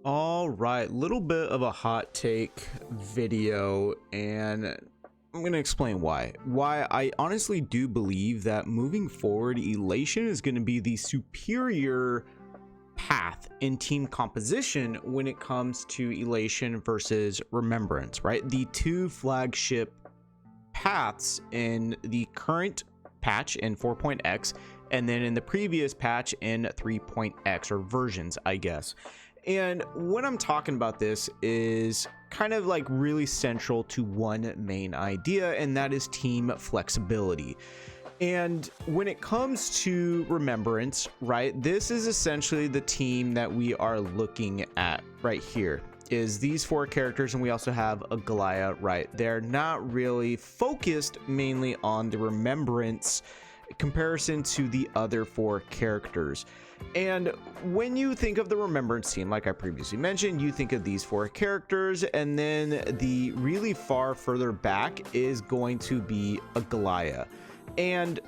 All right, little bit of a hot take video, and I'm going to explain why. Why I honestly do believe that moving forward, Elation is going to be the superior path in team composition when it comes to Elation versus Remembrance, right? The two flagship paths in the current patch in 4.x and then in the previous patch in 3.x, or versions, I guess. And when I'm talking about this is kind of like really central to one main idea, and that is team flexibility. And when it comes to Remembrance, right, this is essentially the team that we are looking at right here, is these four characters, and we also have a Goliath right there. Not really focused mainly on the Remembrance comparison to the other four characters. And when you think of the Remembrance team, like I previously mentioned, you think of these four characters, and then the really further back is going to be a Goliath. And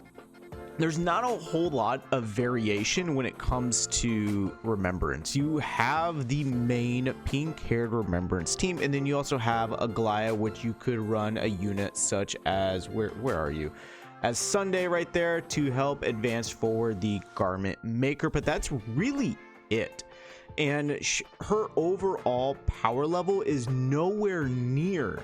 there's not a whole lot of variation when it comes to Remembrance. You have the main pink-haired Remembrance team, and then you also have a Goliath, which you could run a unit such as, where are you? As Sunday right there to help advance forward the Garment Maker, but that's really it. And her overall power level is nowhere near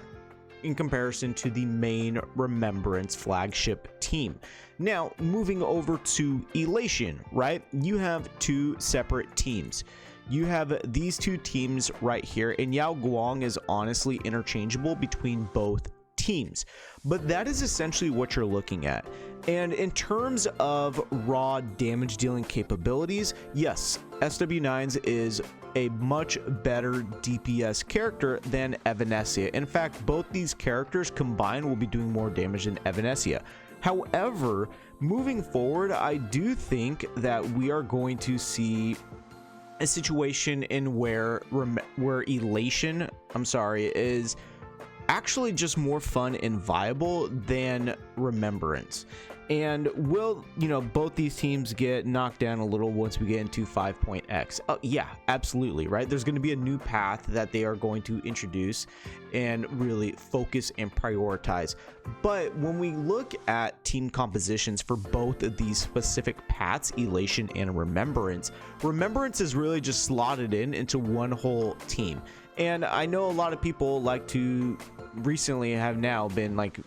in comparison to the main Remembrance flagship team. Now, moving over to Elation, right? You have two separate teams. You have these two teams right here, and Yao Guang is honestly interchangeable between both teams, but that is essentially what you're looking at. And in terms of raw damage dealing capabilities, yes, SW9's is a much better DPS character than Evanescence. In fact, both these characters combined will be doing more damage than Evanescence. However, moving forward, I do think that we are going to see a situation in where Elation, is actually just more fun and viable than Remembrance. And will, both these teams get knocked down a little once we get into 5.x? Oh, yeah, absolutely, right? There's going to be a new path that they are going to introduce and really focus and prioritize. But when we look at team compositions for both of these specific paths, Elation and Remembrance is really just slotted into one whole team. And I know a lot of people like to recently have now been like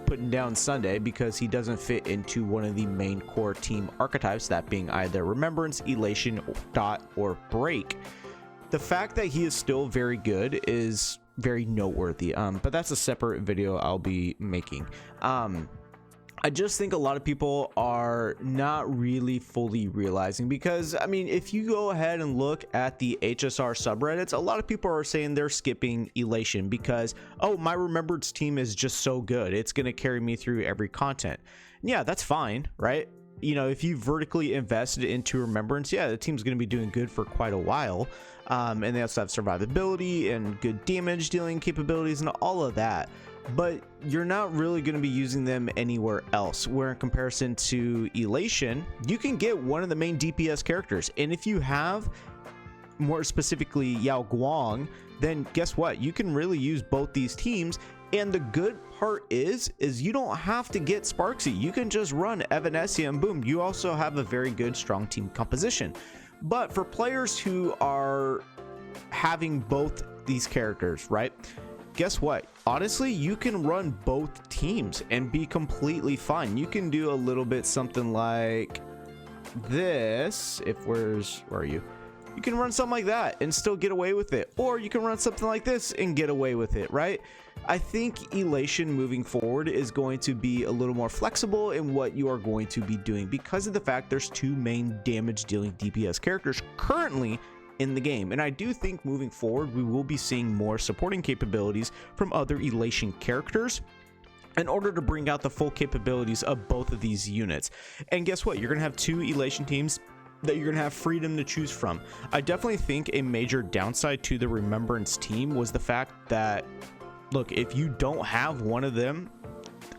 putting down Sunday because he doesn't fit into one of the main core team archetypes, that being either Remembrance, Elation, Dot, or Break. The fact that he is still very good is very noteworthy, but that's a separate video I'll be making. I just think a lot of people are not really fully realizing, because I mean, if you go ahead and look at the HSR subreddits, a lot of people are saying they're skipping Elation because, oh, my Remembrance team is just so good, it's going to carry me through every content. Yeah, that's fine, right? If you vertically invested into Remembrance, yeah, the team's going to be doing good for quite a while. And they also have survivability and good damage dealing capabilities and all of that. But you're not really going to be using them anywhere else, where in comparison to Elation, you can get one of the main DPS characters. And if you have, more specifically, Yao Guang, then guess what? You can really use both these teams. And the good part is you don't have to get Sparksy. You can just run Evanescence and boom, you also have a very good, strong team composition. But for players who are having both these characters, right? Guess what? Honestly, you can run both teams and be completely fine. You can do a little bit something like this. Where are you? You can run something like that and still get away with it. Or you can run something like this and get away with it, right? I think Elation moving forward is going to be a little more flexible in what you are going to be doing, because of the fact there's two main damage dealing DPS characters currently in the game. And I do think moving forward we will be seeing more supporting capabilities from other Elation characters in order to bring out the full capabilities of both of these units. And guess what? You're gonna have two Elation teams that you're gonna have freedom to choose from. I definitely think a major downside to the Remembrance team was the fact that, look, if you don't have one of them,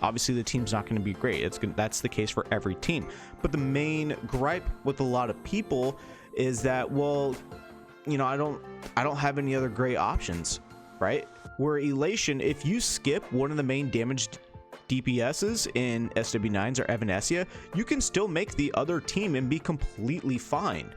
obviously the team's not going to be great. That's the case for every team. But the main gripe with a lot of people is that, well, I don't have any other great options, right? Where Elation, if you skip one of the main damaged DPSs in SW9s or Evanesia, you can still make the other team and be completely fine.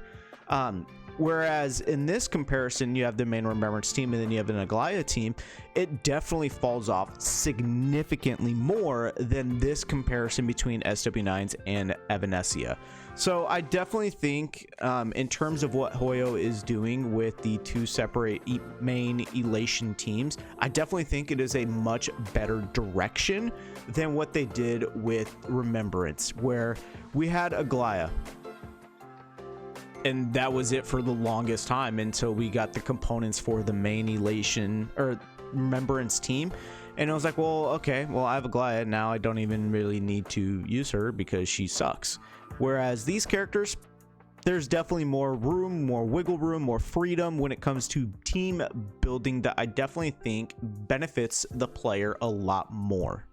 Whereas in this comparison, you have the main Remembrance team and then you have an Aglaia team, it definitely falls off significantly more than this comparison between SW9s and Evanesia. So I definitely think in terms of what Hoyo is doing with the two separate main Elation teams, I definitely think it is a much better direction than what they did with Remembrance, where we had Aglaia. And that was it for the longest time until we got the components for the main Elation or Remembrance team. And it was like, well, okay, well, I have Aglaia. Now I don't even really need to use her because she sucks. Whereas these characters, there's definitely more room, more wiggle room, more freedom when it comes to team building that I definitely think benefits the player a lot more.